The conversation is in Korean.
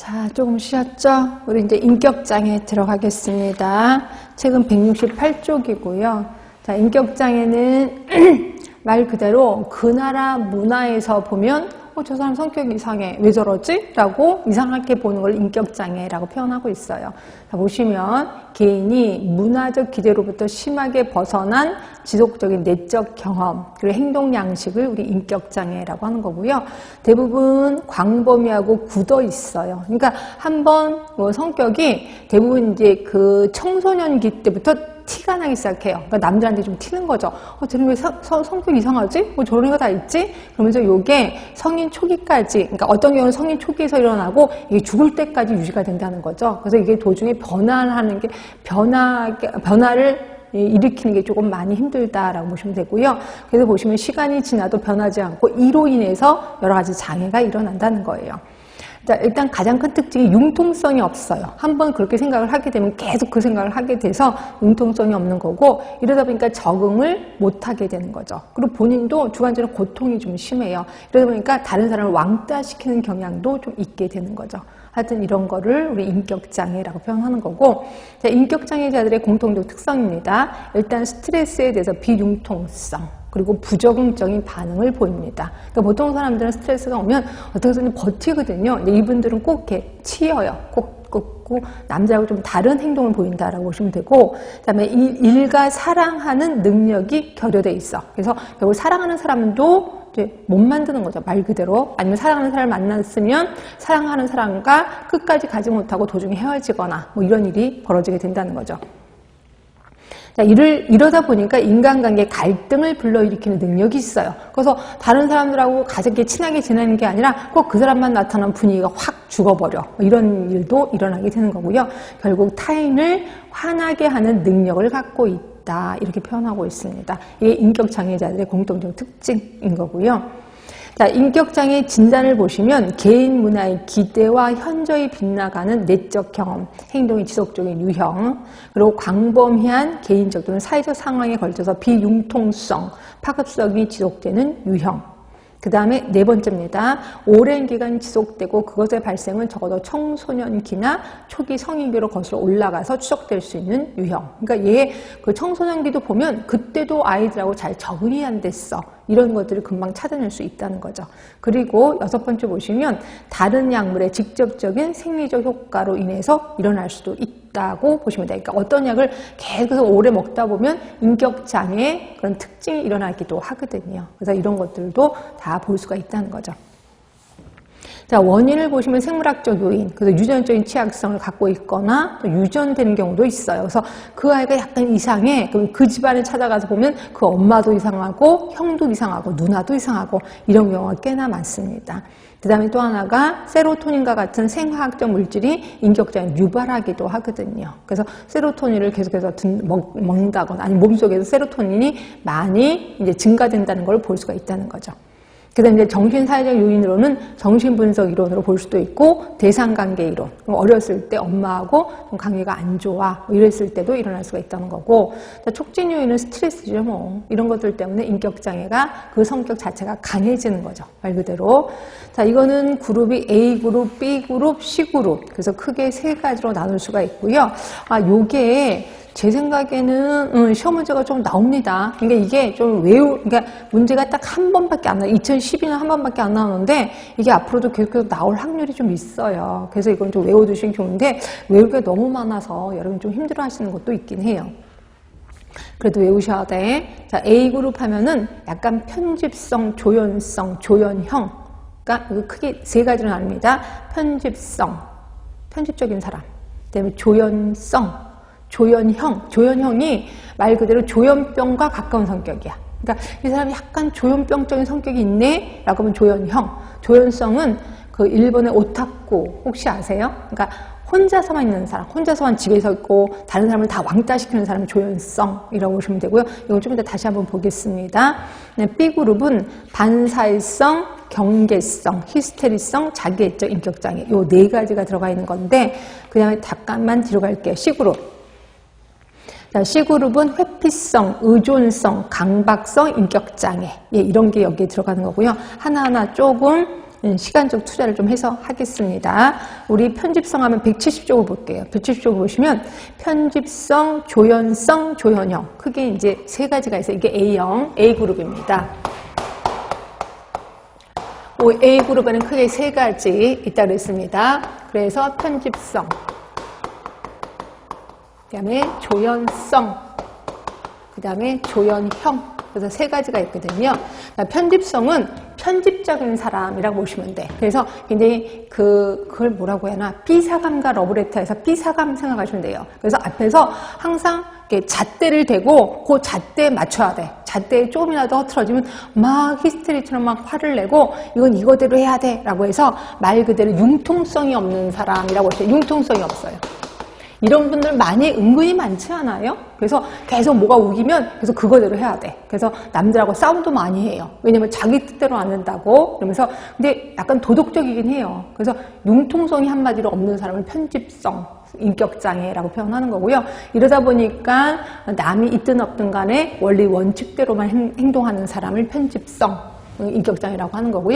자, 조금 쉬었죠? 우리 이제 인격장애 들어가겠습니다. 책은 168쪽이고요. 자, 인격장애는 말 그대로 그 나라 문화에서 보면 저 사람 성격이 이상해. 왜 저러지? 라고 이상하게 보는 걸 인격장애라고 표현하고 있어요. 자, 보시면 개인이 문화적 기대로부터 심하게 벗어난 지속적인 내적 경험 그리고 행동 양식을 우리 인격장애라고 하는 거고요. 대부분 광범위하고 굳어 있어요. 그러니까 한번 성격이 대부분 이제 그 청소년기 때부터 티가 나기 시작해요. 그러니까 남들한테 좀 튀는 거죠. 쟤는 왜 성격 이상하지? 뭐 저런 애가 다 있지? 그러면서 요게 성인 초기까지, 그러니까 어떤 경우는 성인 초기에서 일어나고 이게 죽을 때까지 유지가 된다는 거죠. 그래서 이게 도중에 변화를 일으키는 게 조금 많이 힘들다라고 보시면 되고요. 그래서 보시면 시간이 지나도 변하지 않고 이로 인해서 여러 가지 장애가 일어난다는 거예요. 자, 일단 가장 큰 특징이 융통성이 없어요. 한번 그렇게 생각을 하게 되면 계속 그 생각을 하게 돼서 융통성이 없는 거고, 이러다 보니까 적응을 못 하게 되는 거죠. 그리고 본인도 주관적으로 고통이 좀 심해요. 이러다 보니까 다른 사람을 왕따시키는 경향도 좀 있게 되는 거죠. 하여튼 이런 거를 우리 인격장애라고 표현하는 거고, 자, 인격장애자들의 공통적 특성입니다. 일단 스트레스에 대해서 비융통성, 그리고 부적응적인 반응을 보입니다. 그러니까 보통 사람들은 스트레스가 오면 어떻게 해서는 버티거든요. 근데 이분들은 꼭 이렇게 치여요. 꼭 남자하고 좀 다른 행동을 보인다라고 보시면 되고, 그다음에 일과 사랑하는 능력이 결여돼 있어. 그래서 결국 사랑하는 사람도 이제 못 만드는 거죠. 말 그대로. 아니면 사랑하는 사람을 만났으면 사랑하는 사람과 끝까지 가지 못하고 도중에 헤어지거나 뭐 이런 일이 벌어지게 된다는 거죠. 자, 이러다 보니까 인간관계 갈등을 불러일으키는 능력이 있어요. 그래서 다른 사람들하고 가볍게 친하게 지내는 게 아니라 꼭 그 사람만 나타나면 분위기가 확 죽어버려. 뭐 이런 일도 일어나게 되는 거고요. 결국 타인을 화나게 하는 능력을 갖고 있다. 이렇게 표현하고 있습니다. 이게 인격장애자들의 공통적 특징인 거고요. 자, 인격장애 진단을 보시면 개인 문화의 기대와 현저히 빗나가는 내적 경험, 행동의 지속적인 유형, 그리고 광범위한 개인적 또는 사회적 상황에 걸쳐서 비융통성, 파급성이 지속되는 유형. 그 다음에 네 번째입니다. 오랜 기간 지속되고 그것의 발생은 적어도 청소년기나 초기 성인기로 거슬러 올라가서 추적될 수 있는 유형. 그러니까 얘 그 청소년기도 보면 그때도 아이들하고 잘 적응이 안 됐어. 이런 것들을 금방 찾아낼 수 있다는 거죠. 그리고 여섯 번째 보시면 다른 약물의 직접적인 생리적 효과로 인해서 일어날 수도 있다고 보시면 돼요. 그러니까 어떤 약을 계속 오래 먹다 보면 인격장애의 그런 특징이 일어나기도 하거든요. 그래서 이런 것들도 다 볼 수가 있다는 거죠. 자, 원인을 보시면 생물학적 요인, 그래서 유전적인 취약성을 갖고 있거나 또 유전되는 경우도 있어요. 그래서 그 아이가 약간 이상해. 그럼 그 집안에 찾아가서 보면 그 엄마도 이상하고 형도 이상하고 누나도 이상하고 이런 경우가 꽤나 많습니다. 그 다음에 또 하나가 세로토닌과 같은 생화학적 물질이 인격장애를 유발하기도 하거든요. 그래서 세로토닌을 계속해서 먹는다거나 아니면 몸속에서 세로토닌이 많이 이제 증가된다는 걸 볼 수가 있다는 거죠. 그다음에 이제 정신사회적 요인으로는 정신분석 이론으로 볼 수도 있고 대상관계 이론. 어렸을 때 엄마하고 좀 관계가 안 좋아. 뭐 이랬을 때도 일어날 수가 있다는 거고. 촉진 요인은 스트레스죠. 뭐 이런 것들 때문에 인격장애가 그 성격 자체가 강해지는 거죠. 말 그대로. 자, 이거는 그룹이 A그룹, B그룹, C그룹. 그래서 크게 세 가지로 나눌 수가 있고요. 요게 제 생각에는 시험 문제가 좀 나옵니다. 그러니까 이게 좀 그러니까 문제가 딱 한 번밖에 안 나와요. 2012년 한 번밖에 안 나오는데 이게 앞으로도 계속 나올 확률이 좀 있어요. 그래서 이건 좀 외워두시면 좋은데 외우기가 너무 많아서 여러분 좀 힘들어하시는 것도 있긴 해요. 그래도 외우셔야 돼. 자, A그룹 하면은 약간 편집성, 조연성, 조연형. 그러니까 크게 세 가지로 나눕니다. 편집성, 편집적인 사람. 그다음에 조연성, 조연형이 말 그대로 조현병과 가까운 성격이야. 그러니까 이 사람이 약간 조현병적인 성격이 있네? 라고 하면 조연형. 조연성은 그 일본의 오타쿠 혹시 아세요? 그러니까 혼자서만 있는 사람, 혼자서만 집에서 있고 다른 사람을 다 왕따시키는 사람이 조연성이라고 보시면 되고요. 이건 좀 이따 다시 한번 보겠습니다. B그룹은 반사회성, 경계성, 히스테리성, 자기애적 인격장애 요 네 가지가 들어가 있는 건데 그냥 잠깐만 뒤로 갈게요. C그룹. 자, C그룹은 회피성, 의존성, 강박성, 인격장애. 예, 이런 게 여기에 들어가는 거고요. 하나하나 조금 시간적 투자를 좀 해서 하겠습니다. 우리 편집성 하면 170쪽을 볼게요. 170쪽을 보시면 편집성, 조연성, 조연형. 크게 이제 세 가지가 있어요. 이게 A형, A그룹입니다. A그룹에는 크게 세 가지 있다고 했습니다. 그래서 편집성, 그 다음에 조연성, 그 다음에 조연형. 그래서 세 가지가 있거든요. 편집성은 편집적인 사람이라고 보시면 돼. 그래서 굉장히 그걸 뭐라고 해야 하나? B사감과 러브레터에서 B사감 생각하시면 돼요. 그래서 앞에서 항상 이렇게 잣대를 대고 그 잣대에 맞춰야 돼. 잣대에 조금이라도 흐트러지면 막 히스테리처럼 막 화를 내고 이건 이거대로 해야 돼 라고 해서 말 그대로 융통성이 없는 사람이라고 했어요. 융통성이 없어요. 이런 분들 은근히 많지 않아요? 그래서 계속 뭐가 우기면 계속 그거대로 해야 돼. 그래서 남들하고 싸움도 많이 해요. 왜냐면 자기 뜻대로 안 된다고. 그러면서 근데 약간 도덕적이긴 해요. 그래서 융통성이 한마디로 없는 사람을 편집성, 인격장애라고 표현하는 거고요. 이러다 보니까 남이 있든 없든 간에 원리 원칙대로만 행동하는 사람을 편집성, 인격장애라고 하는 거고요.